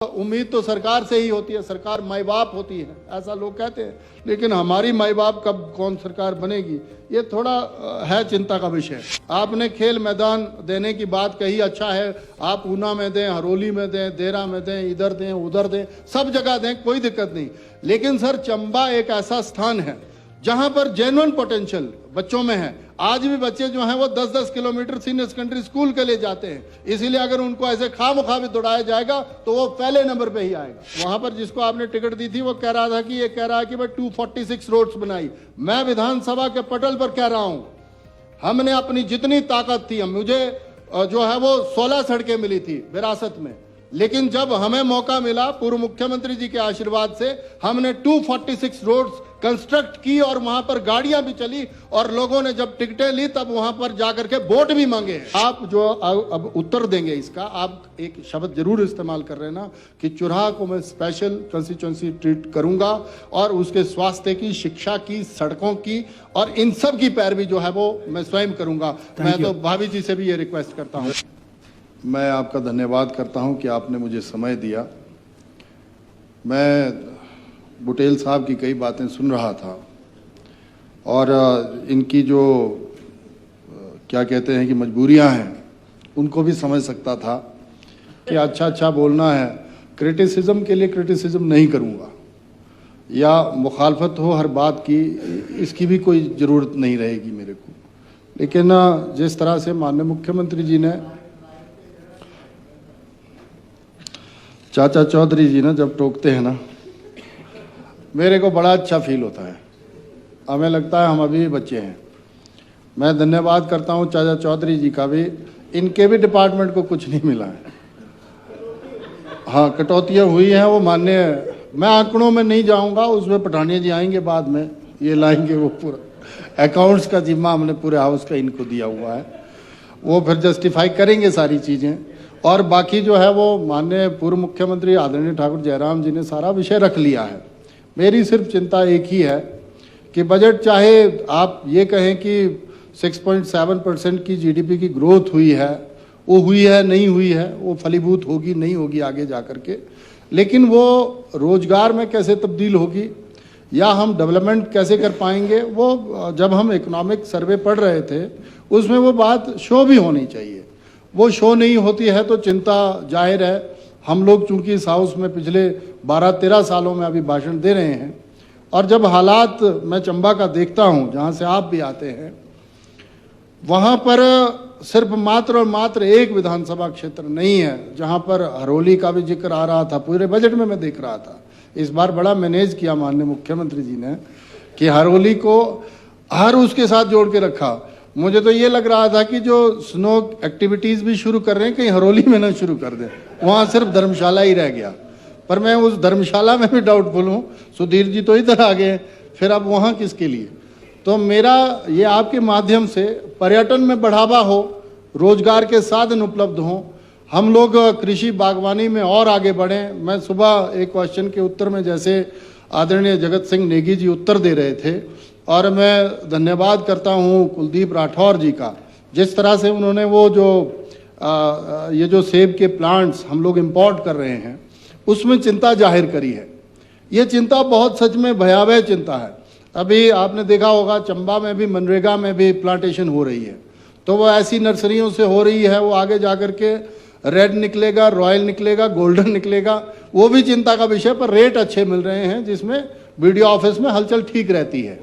उम्मीद तो सरकार से ही होती है, सरकार माई बाप होती है, ऐसा लोग कहते हैं, लेकिन हमारी माई बाप कब कौन सरकार बनेगी ये थोड़ा है चिंता का विषय। आपने खेल मैदान देने की बात कही, अच्छा है, आप ऊना में दें, हरोली में दें, देरा में दें, इधर दें उधर दें, सब जगह दें, कोई दिक्कत नहीं। लेकिन सर चंबा एक ऐसा स्थान है जहां पर जेन्युइन पोटेंशियल बच्चों में है। आज भी बच्चे जो हैं वो 10-10 किलोमीटर सीनियर सेकेंडरी स्कूल के लिए जाते हैं, इसीलिए अगर उनको ऐसे खामखा भी दौड़ाया जाएगा तो वो पहले नंबर पे ही आएगा। वहां पर जिसको आपने टिकट दी थी वो कह रहा था कि ये कह रहा है कि भाई 246 रोड्स बनाई। मैं विधानसभा के पटल पर कह रहा हूं, हमने अपनी जितनी ताकत थी, मुझे जो है वो 16 सड़कें मिली थी विरासत में, लेकिन जब हमें मौका मिला पूर्व मुख्यमंत्री जी के आशीर्वाद से हमने 246 रोड्स कंस्ट्रक्ट की और वहां पर गाड़ियां भी चली और लोगों ने जब टिकटें ली तब वहां पर जाकर के वोट भी मांगे। आप जो अब उत्तर देंगे इसका, आप एक शब्द जरूर इस्तेमाल कर रहे हैं ना कि चुराह को मैं स्पेशल कंस्टिट्यूएंसी ट्रीट करूंगा और उसके स्वास्थ्य की, शिक्षा की, सड़कों की और इन सब की पैरवी जो है वो मैं स्वयं करूंगा। मैं तो भाभी जी से भी ये रिक्वेस्ट करता हूँ। मैं आपका धन्यवाद करता हूं कि आपने मुझे समय दिया। मैं बुटेल साहब की कई बातें सुन रहा था और इनकी जो क्या कहते हैं कि मजबूरियां हैं उनको भी समझ सकता था कि अच्छा बोलना है, क्रिटिसिज्म के लिए क्रिटिसिज्म नहीं करूंगा या मुखालफत हो हर बात की, इसकी भी कोई ज़रूरत नहीं रहेगी मेरे को। लेकिन जिस तरह से माननीय मुख्यमंत्री जी ने, चाचा चौधरी जी ना जब टोकते हैं ना, मेरे को बड़ा अच्छा फील होता है, हमें लगता है हम अभी भी बच्चे हैं। मैं धन्यवाद करता हूं चाचा चौधरी जी का भी, इनके भी डिपार्टमेंट को कुछ नहीं मिला है। हाँ, कटौतियाँ हुई हैं वो मान्य है, मैं आंकड़ों में नहीं जाऊंगा, उसमें पठानिया जी आएंगे बाद में, ये लाएंगे वो पूरा अकाउंट्स का जिम्मा हमने पूरे हाउस का इनको दिया हुआ है, वो फिर जस्टिफाई करेंगे सारी चीज़ें। और बाकी जो है वो माननीय पूर्व मुख्यमंत्री आदरणीय ठाकुर जयराम जी ने सारा विषय रख लिया है। मेरी सिर्फ चिंता एक ही है कि बजट, चाहे आप ये कहें कि 6.7% की जीडीपी की ग्रोथ हुई है, वो हुई है नहीं हुई है, वो फलीभूत होगी नहीं होगी आगे जा कर के, लेकिन वो रोजगार में कैसे तब्दील होगी या हम डेवलपमेंट कैसे कर पाएंगे, वो जब हम इकोनॉमिक सर्वे पढ़ रहे थे उसमें वो बात शो भी होनी चाहिए। वो शो नहीं होती है तो चिंता जाहिर है। हम लोग चूंकि इस हाउस में पिछले 12-13 सालों में अभी भाषण दे रहे हैं और जब हालात मैं चंबा का देखता हूं जहां से आप भी आते हैं, वहां पर सिर्फ मात्र और मात्र एक विधानसभा क्षेत्र नहीं है जहां पर हरोली का भी जिक्र आ रहा था, पूरे बजट में मैं देख रहा था। इस बार बड़ा मैनेज किया माननीय मुख्यमंत्री जी ने कि हरोली को हर उसके साथ जोड़ के रखा। मुझे तो ये लग रहा था कि जो स्नो एक्टिविटीज़ भी शुरू कर रहे हैं कहीं हरोली में ना शुरू कर दें, वहाँ सिर्फ धर्मशाला ही रह गया। पर मैं उस धर्मशाला में भी डाउटफुल हूँ, सुधीर जी तो इधर आ गए, फिर अब वहाँ किसके लिए। तो मेरा ये आपके माध्यम से पर्यटन में बढ़ावा हो, रोजगार के साधन उपलब्ध हों, हम लोग कृषि बागवानी में और आगे बढ़ें। मैं सुबह एक क्वेश्चन के उत्तर में जैसे आदरणीय जगत सिंह नेगी जी उत्तर दे रहे थे और मैं धन्यवाद करता हूं कुलदीप राठौर जी का, जिस तरह से उन्होंने वो जो ये जो सेब के प्लांट्स हम लोग इंपोर्ट कर रहे हैं उसमें चिंता जाहिर करी है। ये चिंता बहुत सच में भयावह चिंता है। अभी आपने देखा होगा चंबा में भी मनरेगा में भी प्लांटेशन हो रही है, तो वो ऐसी नर्सरियों से हो रही है, वो आगे जा कर के रेड निकलेगा, रॉयल निकलेगा, गोल्डन निकलेगा, वो भी चिंता का विषय। पर रेट अच्छे मिल रहे हैं जिसमें वीडियो ऑफिस में हलचल ठीक रहती है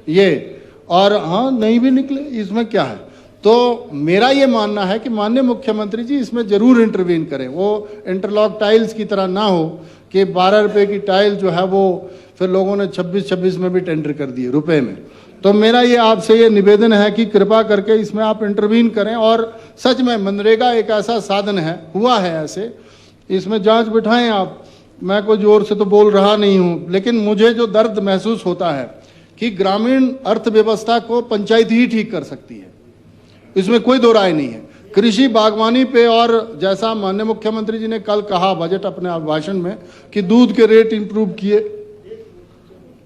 ये, और हाँ नहीं भी निकले इसमें क्या है। तो मेरा ये मानना है कि माननीय मुख्यमंत्री जी इसमें जरूर इंटरवीन करें। वो इंटरलॉक टाइल्स की तरह ना हो कि 12 रुपए की टाइल जो है वो फिर लोगों ने 26 में भी टेंडर कर दिए रुपए में। तो मेरा ये आपसे ये निवेदन है कि कृपा करके इसमें आप इंटरवीन करें और सच में मनरेगा एक ऐसा साधन है, हुआ है ऐसे, इसमें जांच बिठाएं आप। मैं कोई जोर से तो बोल रहा नहीं हूँ, लेकिन मुझे जो दर्द महसूस होता है कि ग्रामीण अर्थव्यवस्था को पंचायत ही ठीक कर सकती है, इसमें कोई दो राय नहीं है। कृषि बागवानी पे, और जैसा माननीय मुख्यमंत्री जी ने कल कहा बजट अपने भाषण में कि दूध के रेट इंप्रूव किए,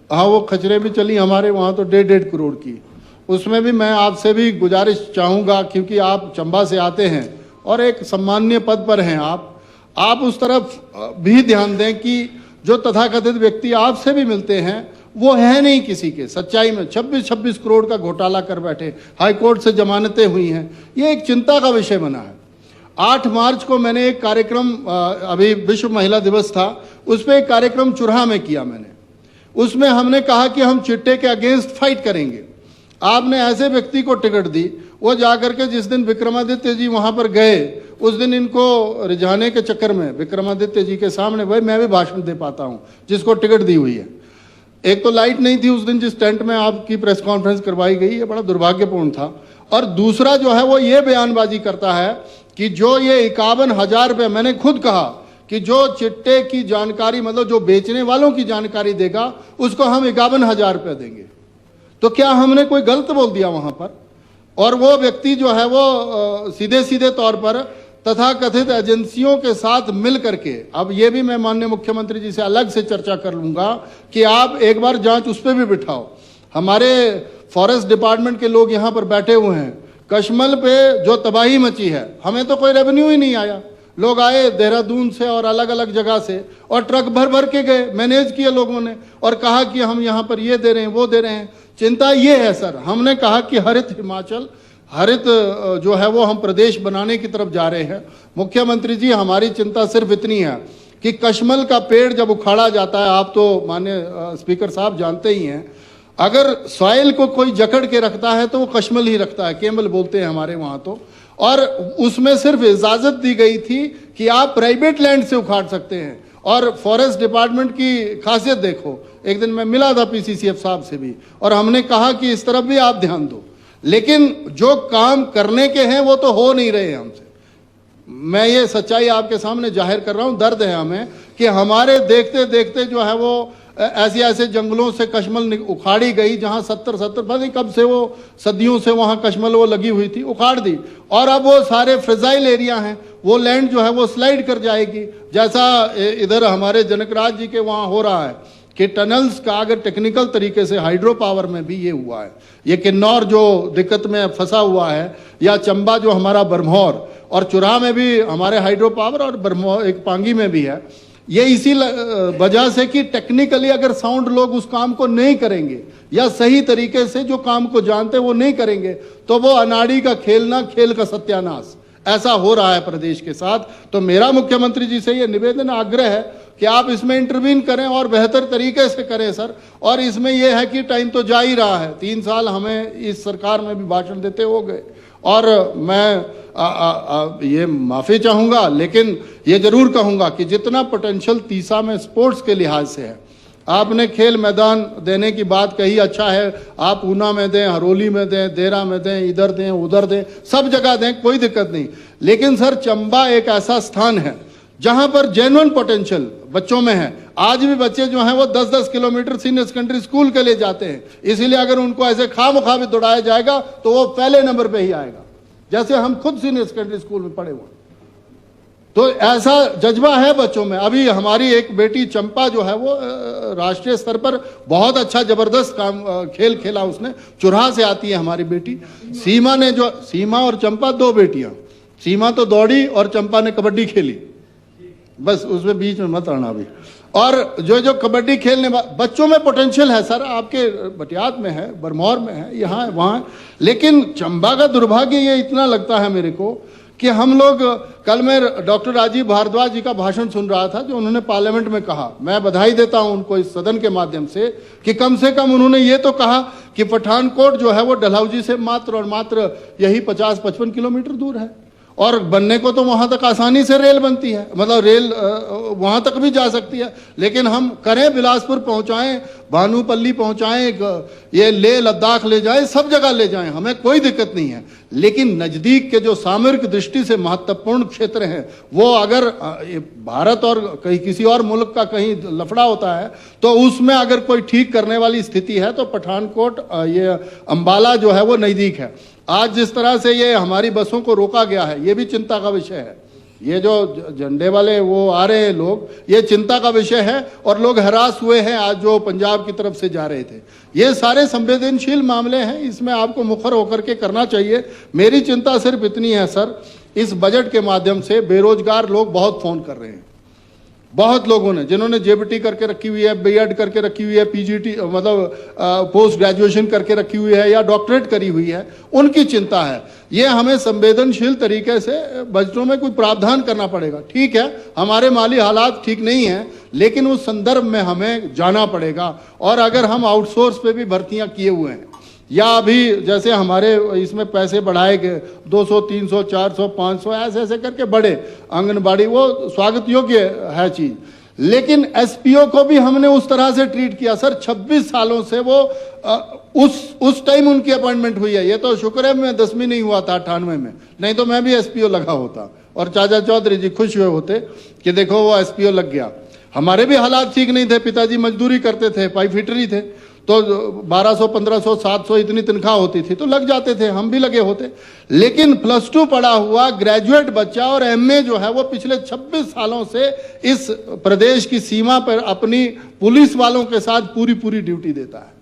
हाँ वो खचरे भी चली हमारे वहाँ तो 1.5 करोड़ की, उसमें भी मैं आपसे भी गुजारिश चाहूँगा क्योंकि आप चंबा से आते हैं और एक सम्माननीय पद पर हैं आप, आप उस तरफ भी ध्यान दें कि जो तथाकथित व्यक्ति आपसे भी मिलते हैं वो है नहीं किसी के, सच्चाई में 26-26 करोड़ का घोटाला कर बैठे, हाईकोर्ट से जमानतें हुई हैं। ये एक चिंता का विषय बना है। 8 मार्च को मैंने एक कार्यक्रम, अभी विश्व महिला दिवस था, उस पर एक कार्यक्रम चुराहा में किया मैंने। उसमें हमने कहा कि हम चिट्टे के अगेंस्ट फाइट करेंगे। आपने ऐसे व्यक्ति को टिकट दी, वो जाकर के जिस दिन विक्रमादित्य जी वहां पर गए, उस दिन इनको रिझाने के चक्कर में विक्रमादित्य जी के सामने भाई मैं भी भाषण दे पाता हूं जिसको टिकट दी हुई है। एक तो लाइट नहीं थी उस दिन जिस टेंट में आपकी प्रेस कॉन्फ्रेंस करवाई गई, ये बड़ा दुर्भाग्यपूर्ण था। और दूसरा जो है वो ये बयानबाजी करता है कि जो ये 51,000 रुपये, मैंने खुद कहा कि जो चिट्टे की जानकारी, मतलब जो बेचने वालों की जानकारी देगा उसको हम 51,000 रुपये देंगे। तो क्या हमने कोई गलत बोल दिया वहां पर? और वो व्यक्ति जो है वो सीधे सीधे तौर पर तथाकथित एजेंसियों के साथ मिल करके, अब ये भी मैं माननीय मुख्यमंत्री जी से अलग से चर्चा कर लूंगा कि आप एक बार जांच उस पर भी बिठाओ। हमारे फॉरेस्ट डिपार्टमेंट के लोग यहाँ पर बैठे हुए हैं, कश्मल पे जो तबाही मची है, हमें तो कोई रेवेन्यू ही नहीं आया। लोग आए देहरादून से और अलग अलग जगह से और ट्रक भर भर के गए, मैनेज किए लोगों ने और कहा कि हम यहाँ पर ये दे रहे हैं, वो दे रहे हैं। चिंता ये है सर, हमने कहा कि हरित हिमाचल, हरित जो है वो हम प्रदेश बनाने की तरफ जा रहे हैं। मुख्यमंत्री जी, हमारी चिंता सिर्फ इतनी है कि कश्मल का पेड़ जब उखाड़ा जाता है, आप तो माननीय स्पीकर साहब जानते ही हैं, अगर सॉइल को कोई जकड़ के रखता है तो वो कश्मल ही रखता है, केमल बोलते हैं हमारे वहाँ तो। और उसमें सिर्फ इजाज़त दी गई थी कि आप प्राइवेट लैंड से उखाड़ सकते हैं। और फॉरेस्ट डिपार्टमेंट की खासियत देखो, एक दिन मैं मिला था पीसीसीएफ साहब से भी, और हमने कहा कि इस तरफ भी आप ध्यान दो, लेकिन जो काम करने के हैं वो तो हो नहीं रहे हैं हमसे। मैं ये सच्चाई आपके सामने जाहिर कर रहा हूं, दर्द है हमें कि हमारे देखते देखते जो है वो ऐसे ऐसे जंगलों से कश्मल उखाड़ी गई जहां 70 पता नहीं कब से वो सदियों से वहां कश्मल वो लगी हुई थी, उखाड़ दी। और अब वो सारे फ्रेजाइल एरिया हैं, वो लैंड जो है वो स्लाइड कर जाएगी, जैसा इधर हमारे जनकराज जी के वहां हो रहा है कि टनल्स का अगर टेक्निकल तरीके से हाइड्रो पावर में भी ये हुआ है, ये किन्नौर जो दिक्कत में फंसा हुआ है, या चंबा जो हमारा बरमौर, और चुराहा में भी हमारे हाइड्रो पावर, और बरमौर एक पांगी में भी है। ये इसी वजह से कि टेक्निकली अगर साउंड लोग उस काम को नहीं करेंगे या सही तरीके से जो काम को जानते वो नहीं करेंगे, तो वो अनाड़ी का खेलना, खेल का सत्यानाश, ऐसा हो रहा है प्रदेश के साथ। तो मेरा मुख्यमंत्री जी से ये निवेदन, आग्रह है कि आप इसमें इंटरवीन करें और बेहतर तरीके से करें सर। और इसमें यह है कि टाइम तो जा ही रहा है, 3 साल हमें इस सरकार में भी भाषण देते हो गए, और मैं ये माफ़ी चाहूँगा, लेकिन ये ज़रूर कहूँगा कि जितना पोटेंशियल तीसा में स्पोर्ट्स के लिहाज से है, आपने खेल मैदान देने की बात कही, अच्छा है, आप ऊना में दें, हरोली में दें, देरा में दें, इधर दें, उधर दें, सब जगह दें, कोई दिक्कत नहीं। लेकिन सर चंबा एक ऐसा स्थान है जहां पर जेन्युइन पोटेंशियल बच्चों में है। आज भी बच्चे जो हैं वो 10-10 किलोमीटर सीनियर सेकेंडरी स्कूल के लिए जाते हैं, इसीलिए अगर उनको ऐसे खामखा भी दौड़ाया जाएगा तो वो पहले नंबर पे ही आएगा, जैसे हम खुद सीनियर सेकेंडरी स्कूल में पढ़े हुए। तो ऐसा जज्बा है बच्चों में। अभी हमारी एक बेटी चंपा जो है वो राष्ट्रीय स्तर पर बहुत अच्छा जबरदस्त काम खेल खेला उसने, चुराहा से आती है हमारी बेटी। सीमा ने जो, सीमा और चंपा 2 बेटियां, सीमा तो दौड़ी और चंपा ने कबड्डी खेली, बस उसमें बीच में मत आना अभी। और जो कबड्डी खेलने बच्चों में पोटेंशियल है सर, आपके बटियात में है, बरमौर में है, यहाँ है, वहाँ है। लेकिन चंबा का दुर्भाग्य ये इतना लगता है मेरे को कि हम लोग, कल मैं डॉक्टर राजीव भारद्वाज जी का भाषण सुन रहा था जो उन्होंने पार्लियामेंट में कहा, मैं बधाई देता हूं उनको इस सदन के माध्यम से कि कम से कम उन्होंने ये तो कहा कि पठानकोट जो है वो डलहौजी से मात्र और मात्र यही 50-55 किलोमीटर दूर है, और बनने को तो वहां तक आसानी से रेल बनती है, मतलब रेल वहां तक भी जा सकती है। लेकिन हम करें, बिलासपुर पहुंचाएं, भानुपल्ली पहुंचाएं, ये ले लद्दाख ले जाएं, सब जगह ले जाएं, हमें कोई दिक्कत नहीं है। लेकिन नजदीक के जो सामरिक दृष्टि से महत्वपूर्ण क्षेत्र हैं, वो अगर भारत और कहीं किसी और मुल्क का कहीं लफड़ा होता है तो उसमें अगर कोई ठीक करने वाली स्थिति है तो पठानकोट, ये अंबाला जो है वो नजदीक है। आज जिस तरह से ये हमारी बसों को रोका गया है, ये भी चिंता का विषय है। ये जो झंडे वाले वो आ रहे हैं लोग, ये चिंता का विषय है, और लोग हरास हुए हैं आज जो पंजाब की तरफ से जा रहे थे। ये सारे संवेदनशील मामले हैं, इसमें आपको मुखर होकर के करना चाहिए। मेरी चिंता सिर्फ इतनी है सर इस बजट के माध्यम से बेरोजगार लोग बहुत फोन कर रहे हैं, बहुत लोगों ने, जिन्होंने जेबीटी करके रखी हुई है, बीएड करके रखी हुई है, पीजीटी मतलब पोस्ट ग्रेजुएशन करके रखी हुई है या डॉक्टरेट करी हुई है, उनकी चिंता है। ये हमें संवेदनशील तरीके से बजटों में कुछ प्रावधान करना पड़ेगा। ठीक है, हमारे माली हालात ठीक नहीं है, लेकिन उस संदर्भ में हमें जाना पड़ेगा। और अगर हम आउटसोर्स पे भी भर्तियां किए हुए हैं, या अभी जैसे हमारे इसमें पैसे बढ़ाए गए 200, 300, 400, 500 ऐसे ऐसे करके बढ़े आंगनबाड़ी, वो स्वागत योग्य है चीज। लेकिन एसपीओ को भी हमने उस तरह से ट्रीट किया सर। 26 सालों से वो उस टाइम उनकी अपॉइंटमेंट हुई है। ये तो शुक्र है मैं 10वीं नहीं हुआ था 98 में, नहीं तो मैं भी एसपीओ लगा होता और चाचा चौधरी जी खुश हुए होते कि देखो वो एसपीओ लग गया। हमारे भी हालात ठीक नहीं थे, पिताजी मजदूरी करते थे, पाइप फिटर ही थे, तो 1200, 1500, 700 इतनी तनख्वाह होती थी तो लग जाते थे, हम भी लगे होते। लेकिन +2 पढ़ा हुआ ग्रेजुएट बच्चा और एमए जो है वो पिछले 26 सालों से इस प्रदेश की सीमा पर अपनी पुलिस वालों के साथ पूरी ड्यूटी देता है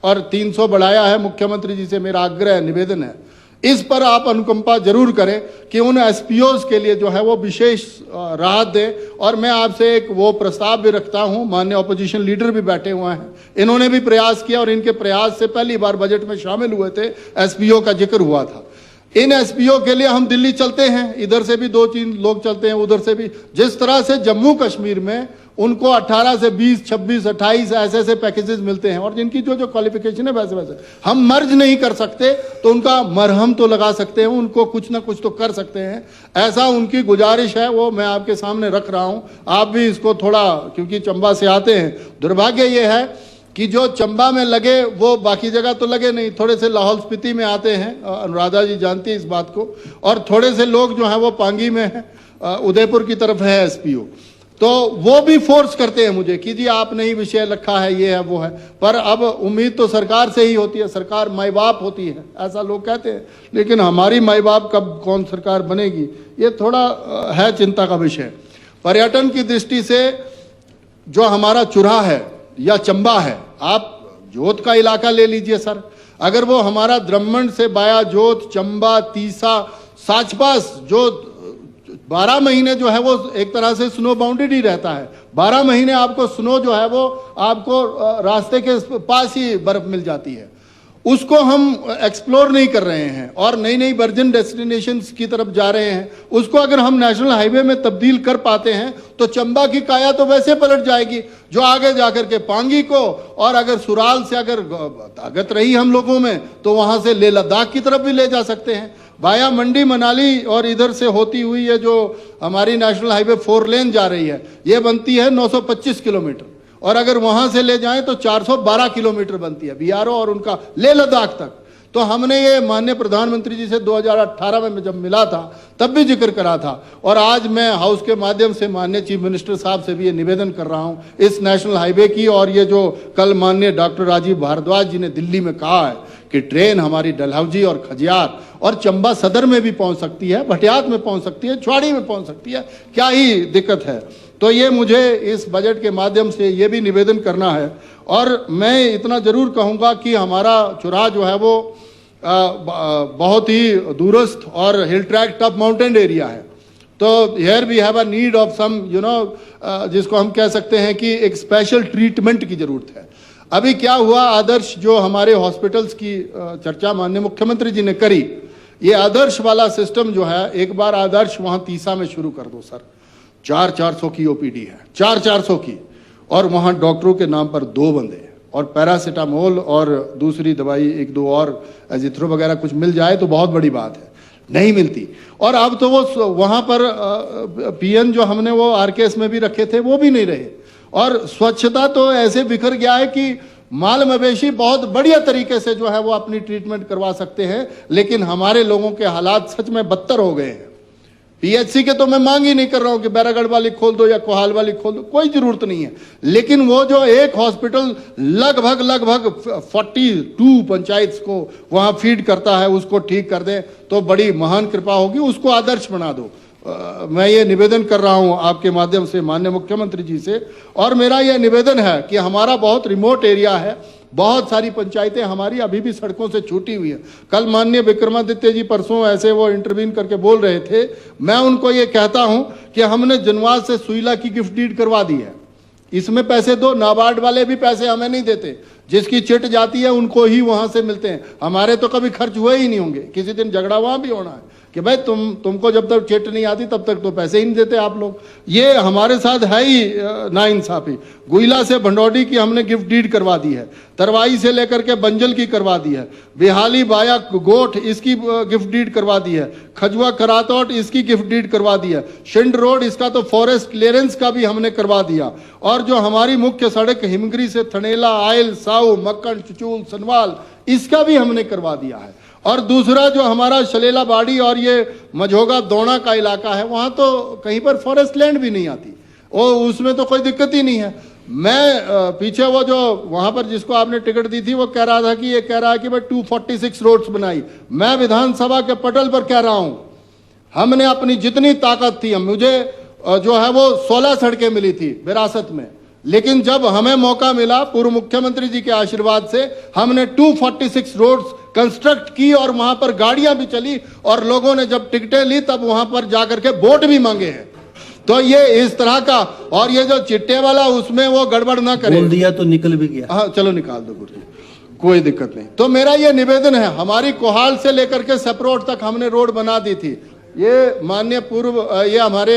और 300 बढ़ाया है। मुख्यमंत्री जी से मेरा आग्रह निवेदन है, इस पर आप अनुकंपा जरूर करें कि उन एसपीओज के लिए जो है वो विशेष राहत दें। और मैं आपसे एक वो प्रस्ताव भी रखता हूं, माननीय ऑपोजिशन लीडर भी बैठे हुए हैं, इन्होंने भी प्रयास किया और इनके प्रयास से पहली बार बजट में शामिल हुए थे, एसपीओ का जिक्र हुआ था। इन एसपीओ के लिए हम दिल्ली चलते हैं, इधर से भी 2-3 लोग चलते हैं, उधर से भी। जिस तरह से जम्मू कश्मीर में उनको 18 से 20, 26, 28 ऐसे पैकेजेस मिलते हैं और जिनकी जो क्वालिफिकेशन है वैसे हम मर्ज नहीं कर सकते तो उनका मरहम तो लगा सकते हैं, उनको कुछ ना कुछ तो कर सकते हैं। ऐसा उनकी गुजारिश है, वो मैं आपके सामने रख रहा हूं। आप भी इसको थोड़ा, क्योंकि चंबा से आते हैं, दुर्भाग्य ये है कि जो चंबा में लगे वो बाकी जगह तो लगे नहीं, थोड़े से लाहौल स्पीति में आते हैं, अनुराधा जी जानती है इस बात को, और थोड़े से लोग जो हैं वो पांगी में है, उदयपुर की तरफ है एसपीओ, तो वो भी फोर्स करते हैं मुझे कि जी आपने ही विषय रखा है, ये है वो है। पर अब उम्मीद तो सरकार से ही होती है, सरकार माई बाप होती है ऐसा लोग कहते हैं, लेकिन हमारी माई बाप कब कौन सरकार बनेगी ये थोड़ा है चिंता का विषय। पर्यटन की दृष्टि से जो हमारा चुराह है या चंबा है, आप जोत का इलाका ले लीजिए सर, अगर वो हमारा द्रम्मन से बाया जोत, चंबा, तीसा, साचपास जो 12 महीने जो है वो एक तरह से स्नो बाउंडेड ही रहता है। 12 महीने आपको स्नो जो है वो आपको रास्ते के पास ही बर्फ मिल जाती है, उसको हम एक्सप्लोर नहीं कर रहे हैं और नई नई वर्जिन डेस्टिनेशंस की तरफ जा रहे हैं। उसको अगर हम नेशनल हाईवे में तब्दील कर पाते हैं तो चंबा की काया तो वैसे पलट जाएगी जो आगे जाकर के पांगी को, और अगर सुराल से अगर ताकत रही हम लोगों में तो वहां से लेह लद्दाख की तरफ भी ले जा सकते हैं, वाया मंडी, मनाली, और इधर से होती हुई ये जो हमारी नेशनल हाईवे 4 लेन जा रही है, ये बनती है 925 किलोमीटर, और अगर वहां से ले जाएं तो 412 किलोमीटर बनती है बीआरओ और उनका लेह लद्दाख तक। तो हमने ये माननीय प्रधानमंत्री जी से 2018 में जब मिला था तब भी जिक्र करा था, और आज मैं हाउस के माध्यम से माननीय चीफ मिनिस्टर साहब से भी ये निवेदन कर रहा हूं इस नेशनल हाईवे की। और ये जो कल माननीय डॉक्टर राजीव भारद्वाज जी ने दिल्ली में कहा है कि ट्रेन हमारी डलहौजी और खजियार और चंबा सदर में भी पहुंच सकती है, भटियात में पहुंच सकती है, छुआड़ी में पहुंच सकती है, क्या ही दिक्कत है। तो ये मुझे इस बजट के माध्यम से ये भी निवेदन करना है। और मैं इतना जरूर कहूँगा कि हमारा चुराह जो है वो बहुत ही दूरस्थ और hill track top mountain area है, तो here we have a need of some जिसको हम कह सकते हैं कि एक स्पेशल ट्रीटमेंट की जरूरत है। अभी क्या हुआ, आदर्श जो हमारे हॉस्पिटल्स की चर्चा माननीय मुख्यमंत्री जी ने करी, ये आदर्श वाला सिस्टम जो है, एक बार आदर्श वहां तीसा में शुरू कर दो सर। 400 की ओपीडी है, 400 की, और वहां डॉक्टरों के नाम पर 2 बंदे, और पैरासीटामोल और दूसरी दवाई 1-2 और एजिथ्रो वगैरह कुछ मिल जाए तो बहुत बड़ी बात है, नहीं मिलती। और अब तो वो वहां पर पीएन जो हमने वो आरकेएस में भी रखे थे वो भी नहीं रहे, और स्वच्छता तो ऐसे बिखर गया है कि माल मवेशी बहुत बढ़िया तरीके से जो है वो अपनी ट्रीटमेंट करवा सकते हैं, लेकिन हमारे लोगों के हालात सच में बदतर हो गए हैं। पीएचसी के तो मैं मांग ही नहीं कर रहा हूं कि बैरागढ़ वाली खोल दो या कोहाल वाली खोल दो, कोई जरूरत नहीं है, लेकिन वो जो एक हॉस्पिटल लगभग 42 पंचायत को वहां फीड करता है उसको ठीक कर दे तो बड़ी महान कृपा होगी, उसको आदर्श बना दो। मैं ये निवेदन कर रहा हूं आपके माध्यम से माननीय मुख्यमंत्री जी से। और मेरा ये निवेदन है कि हमारा बहुत रिमोट एरिया है, बहुत सारी पंचायतें हमारी अभी भी सड़कों से छूटी हुई है। कल माननीय विक्रमादित्य जी परसों ऐसे वो इंटरवीन करके बोल रहे थे, मैं उनको ये कहता हूं कि हमने जनवाद से सुईला की गिफ्ट डीड करवा दी है, इसमें पैसे दो। नाबार्ड वाले भी पैसे हमें नहीं देते, जिसकी चिट जाती है उनको ही वहां से मिलते हैं, हमारे तो कभी खर्च हुए ही नहीं होंगे। किसी दिन झगड़ा वहां भी होना है कि भाई तुमको जब तक चिट नहीं आती तब तक तो पैसे ही नहीं देते आप लोग। ये हमारे साथ है ही नाइंसाफी। गुइला से भंडौडी की हमने गिफ्ट डीड करवा दी है, तरवाई से लेकर के बंजल की करवा दी है, बिहाली बाया गोठ इसकी गिफ्ट डीड करवा दी है, खजुआ करातौट इसकी गिफ्ट डीड करवा दी है, शिंड रोड इसका तो फॉरेस्ट क्लियरेंस का भी हमने करवा दिया। और जो हमारी मुख्य सड़क हिमगिरी से थनेला, आयल, साऊ, मक्कन, चुचूल, सनवाल इसका भी हमने करवा दिया है। और दूसरा जो हमारा शलेला बाड़ी और ये मझोगा दोना का इलाका है, वहां तो कहीं पर फॉरेस्ट लैंड भी नहीं आती, वो उसमें तो कोई दिक्कत ही नहीं है। मैं पीछे वो जो वहां पर जिसको आपने टिकट दी थी वो कह रहा था कि ये कह रहा है कि भाई 246 रोड्स बनाई। मैं विधानसभा के पटल पर कह रहा हूं, हमने अपनी जितनी ताकत थी, मुझे जो है वो 16 सड़कें मिली थी विरासत में, लेकिन जब हमें मौका मिला पूर्व मुख्यमंत्री जी के आशीर्वाद से हमने 246 रोड्स कंस्ट्रक्ट की और वहां पर गाड़ियां भी चली और लोगों ने जब टिकटें ली तब वहां पर जाकर के वोट भी मांगे हैं। तो ये इस तरह का, और ये जो चिट्टे वाला उसमें वो गड़बड़ ना करे। बोल दिया तो निकल भी गया। हाँ चलो निकाल दो गुरु जी, कोई दिक्कत नहीं। तो मेरा ये निवेदन है, हमारी कोहाल से लेकर के सपरोट तक हमने रोड बना दी थी। ये माननीय पूर्व ये हमारे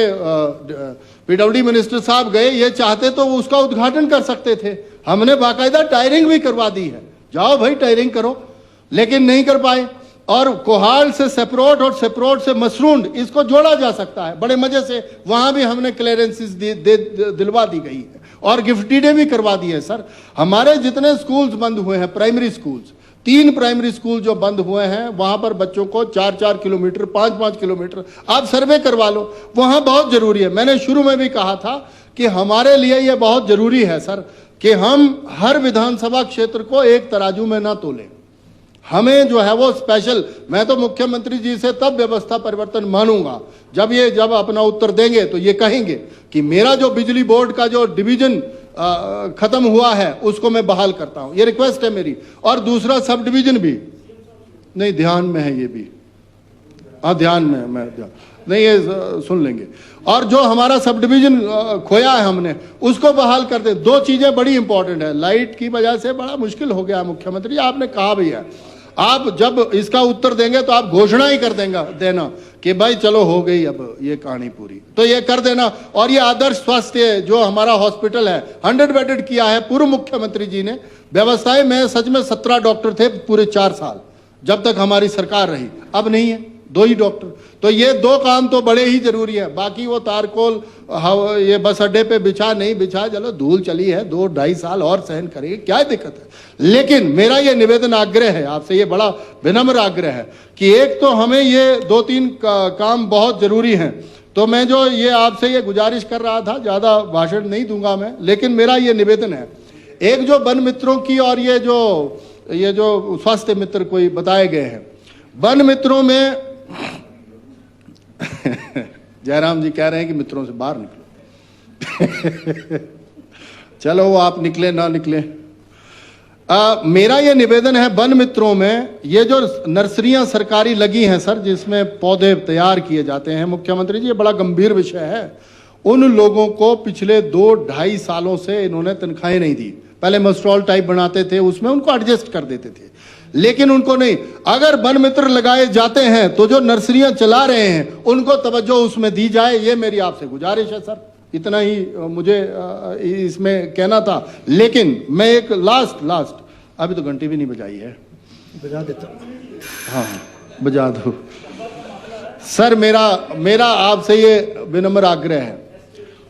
पीडब्ल्यूडी मिनिस्टर साहब गए, ये चाहते तो उसका उद्घाटन कर सकते थे, हमने बाकायदा टायरिंग भी करवा दी है, जाओ भाई टायरिंग करो, लेकिन नहीं कर पाए। और कोहाल से सेपरोट और सेपरोट से मसरूंड इसको जोड़ा जा सकता है बड़े मजे से, वहां भी हमने क्लियरेंसेस दिलवा दी गई है और गिफ्ट डीडें भी करवा दी है। सर हमारे जितने स्कूल्स बंद हुए हैं, प्राइमरी स्कूल्स, 3 प्राइमरी स्कूल जो बंद हुए हैं, वहां पर बच्चों को 4-4 किलोमीटर 5-5 किलोमीटर आप सर्वे करवा लो, वहां बहुत जरूरी है। मैंने शुरू में भी कहा था कि हमारे लिए यह बहुत जरूरी है सर कि हम हर विधानसभा क्षेत्र को एक तराजू में ना तोलें, हमें जो है वो स्पेशल। मैं तो मुख्यमंत्री जी से तब व्यवस्था परिवर्तन मानूंगा जब अपना उत्तर देंगे तो ये कहेंगे कि मेरा जो बिजली बोर्ड का जो डिवीजन खत्म हुआ है उसको मैं बहाल करता हूं, ये रिक्वेस्ट है मेरी। और दूसरा सब डिवीजन भी नहीं, ध्यान में है ये भी, हाँ ध्यान में है, मैं नहीं ये सुन लेंगे। और जो हमारा सब डिवीजन खोया है हमने उसको बहाल कर दे। 2 चीजें बड़ी इंपॉर्टेंट है, लाइट की वजह से बड़ा मुश्किल हो गया मुख्यमंत्री, आपने कहा भी है, आप जब इसका उत्तर देंगे तो आप घोषणा ही कर देना कि भाई चलो हो गई अब ये कहानी पूरी, तो ये कर देना। और ये आदर्श स्वास्थ्य जो हमारा हॉस्पिटल है 100 बेडेड किया है पूर्व मुख्यमंत्री जी ने। व्यवस्थाएं में सच में 17 डॉक्टर थे पूरे 4 साल जब तक हमारी सरकार रही, अब नहीं है, 2 ही डॉक्टर। तो ये 2 काम तो बड़े ही जरूरी है। बाकी वो तारकोल ये बस अड्डे पे बिछा नहीं बिछा, चलो धूल चली है, 2-2.5 साल और सहन करेंगे, क्या दिक्कत है। लेकिन मेरा ये निवेदन आग्रह है आपसे, ये बड़ा विनम्र आग्रह है कि एक तो हमें ये 2-3 काम बहुत जरूरी हैं। तो मैं जो ये आपसे ये गुजारिश कर रहा था, ज्यादा भाषण नहीं दूंगा मैं, लेकिन मेरा ये निवेदन है, एक जो वन मित्रों की और ये जो स्वास्थ्य मित्र कोई बताए गए हैं, वन मित्रों में जयराम जी कह रहे हैं कि मित्रों से बाहर निकलो चलो वो आप निकले ना निकले। मेरा ये निवेदन है, वन मित्रों में ये जो नर्सरियां सरकारी लगी हैं सर, जिसमें पौधे तैयार किए जाते हैं, मुख्यमंत्री जी ये बड़ा गंभीर विषय है। उन लोगों को पिछले 2-2.5 सालों से इन्होंने तनख्वाहें नहीं दी। पहले मस्टॉल टाइप बनाते थे, उसमें उनको एडजस्ट कर देते थे, लेकिन उनको नहीं। अगर वन मित्र लगाए जाते हैं तो जो नर्सरियां चला रहे हैं उनको तवज्जो उसमें दी जाए, ये मेरी आपसे गुजारिश है सर। इतना ही मुझे इसमें कहना था। लेकिन मैं एक लास्ट अभी तो घंटी भी नहीं बजाई है, बजा देता। हाँ बजा दो सर। मेरा आपसे ये विनम्र आग्रह है,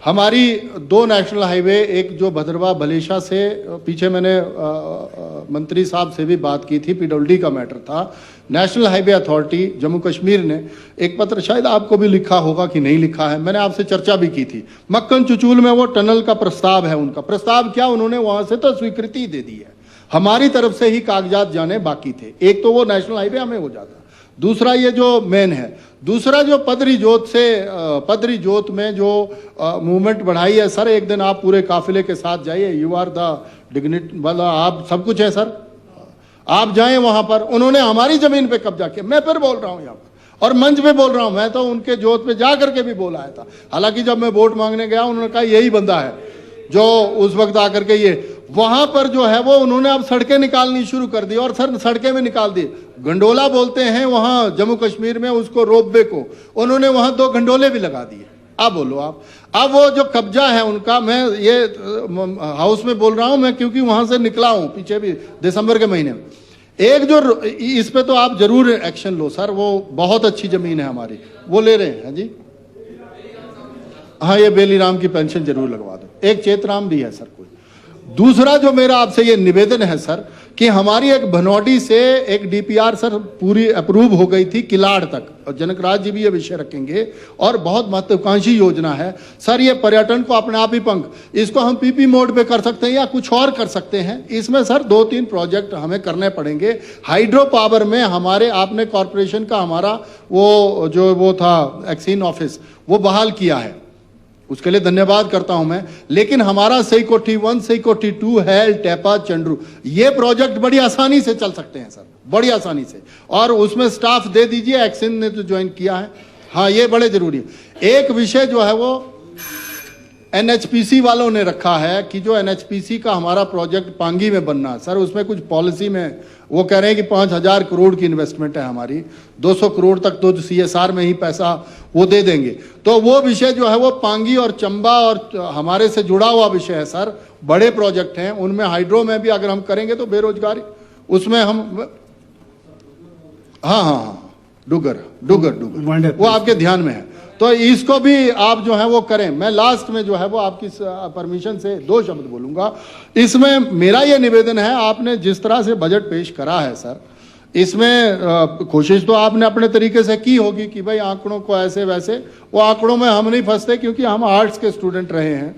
हमारी 2 नेशनल हाईवे, एक जो भद्रवा भलेशा से, पीछे मैंने मंत्री साहब से भी बात की थी, पीडब्ल्यूडी का मैटर था। National highway authority Jammu Kashmir ने एक पत्र, शायद आपको भी लिखा होगा कि नहीं लिखा है, मैंने आपसे चर्चा भी की थी। मक्कन चुचूल में वो टनल का प्रस्ताव है, उनका प्रस्ताव क्या, उन्होंने वहां से तो स्वीकृति दे दी है, हमारी तरफ से ही कागजात जाने बाकी थे। एक तो वो नेशनल हाईवे हमें हो जाता, दूसरा ये जो मेन है, दूसरा जो पदरी जोत में जो मूवमेंट बढ़ाई है सर, एक दिन आप पूरे काफिले के साथ जाइए, यू आर द डिग्निटी मतलब आप सब कुछ है सर। आप जाएं वहां पर, उन्होंने हमारी जमीन पे कब्जा किया। मैं फिर बोल रहा हूं यहाँ पर और मंच पे बोल रहा हूं, मैं तो उनके जोत पे जा करके भी बोल आया था। हालांकि जब मैं वोट मांगने गया उन्होंने कहा यही बंदा है जो उस वक्त आकर के ये वहां पर जो है वो उन्होंने अब सड़कें निकालनी शुरू कर दी और सर सड़कें में निकाल दी। गंडोला बोलते हैं वहां जम्मू कश्मीर में उसको, रोपवे को, उन्होंने वहां 2 गंडोले भी लगा दिए। अब बोलो आप, अब वो जो कब्जा है उनका, मैं ये हाउस में बोल रहा हूं मैं क्योंकि वहां से निकला हूं पीछे भी दिसंबर के महीने में। एक जो इस पे तो आप जरूर एक्शन लो सर, वो बहुत अच्छी जमीन है हमारी, वो ले रहे हैं जी। हाँ, ये बेलीराम की पेंशन जरूर लगवा दो। एक चेतराम भी है सर कोई। दूसरा जो मेरा आपसे ये निवेदन है सर कि हमारी एक भनौडी से एक डीपीआर सर पूरी अप्रूव हो गई थी किलाड़ तक, और जनकराज जी भी ये विषय रखेंगे और बहुत महत्वाकांक्षी योजना है सर। ये पर्यटन को अपने आप ही पंख, इसको हम पीपी मोड पे कर सकते हैं या कुछ और कर सकते हैं। इसमें सर 2-3 प्रोजेक्ट हमें करने पड़ेंगे। हाइड्रो पावर में हमारे, आपने कॉरपोरेशन का हमारा वो जो वो था एक्सीन ऑफिस वो बहाल किया है, उसके लिए धन्यवाद करता हूं मैं। लेकिन हमारा सई कोठी 1, सई कोठी 2 है, टेपा, चंड्रू, ये प्रोजेक्ट बड़ी आसानी से चल सकते हैं सर, बड़ी आसानी से। और उसमें स्टाफ दे दीजिए, एक्शन ने तो ज्वाइन किया है। हाँ, ये बड़े जरूरी है। एक विषय जो है वो एनएचपीसी वालों ने रखा है कि जो एनएचपीसी का हमारा प्रोजेक्ट पांगी में बनना है सर, उसमें कुछ पॉलिसी में वो कह रहे हैं कि 5,000 करोड़ की इन्वेस्टमेंट है हमारी, 200 करोड़ तक तो सीएसआर में ही पैसा वो दे देंगे। तो वो विषय जो है वो पांगी और चंबा और हमारे से जुड़ा हुआ विषय है सर, बड़े प्रोजेक्ट हैं। उनमें हाइड्रो में भी अगर हम करेंगे तो बेरोजगारी उसमें हम, हाँ, डुगर वो आपके ध्यान में है, तो इसको भी आप जो है वो करें। मैं लास्ट में जो है वो आपकी परमिशन से 2 शब्द बोलूंगा। इसमें मेरा ये निवेदन है, आपने जिस तरह से बजट पेश करा है सर, इसमें कोशिश तो आपने अपने तरीके से की होगी कि भाई आंकड़ों को ऐसे वैसे, वो आंकड़ों में हम नहीं फंसते क्योंकि हम आर्ट्स के स्टूडेंट रहे हैं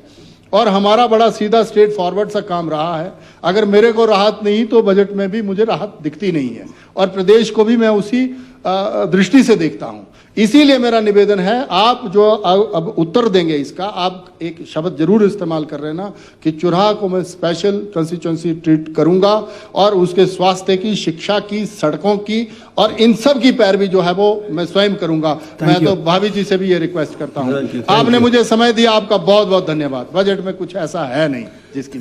और हमारा बड़ा सीधा स्ट्रेट फॉरवर्ड सा काम रहा है। अगर मेरे को राहत नहीं तो बजट में भी मुझे राहत दिखती नहीं है, और प्रदेश को भी मैं उसी दृष्टि से देखता हूं। इसीलिए मेरा निवेदन है, आप जो अब उत्तर देंगे इसका, आप एक शब्द जरूर इस्तेमाल कर रहे ना कि चुराह को मैं स्पेशल कंस्टिट्यूएंसी ट्रीट करूंगा और उसके स्वास्थ्य की, शिक्षा की, सड़कों की और इन सब की पैरवी जो है वो मैं स्वयं करूंगा। मैं तो भाभी जी से भी ये रिक्वेस्ट करता हूं। आपने मुझे समय दिया, आपका बहुत बहुत धन्यवाद। बजट में कुछ ऐसा है नहीं जिसकी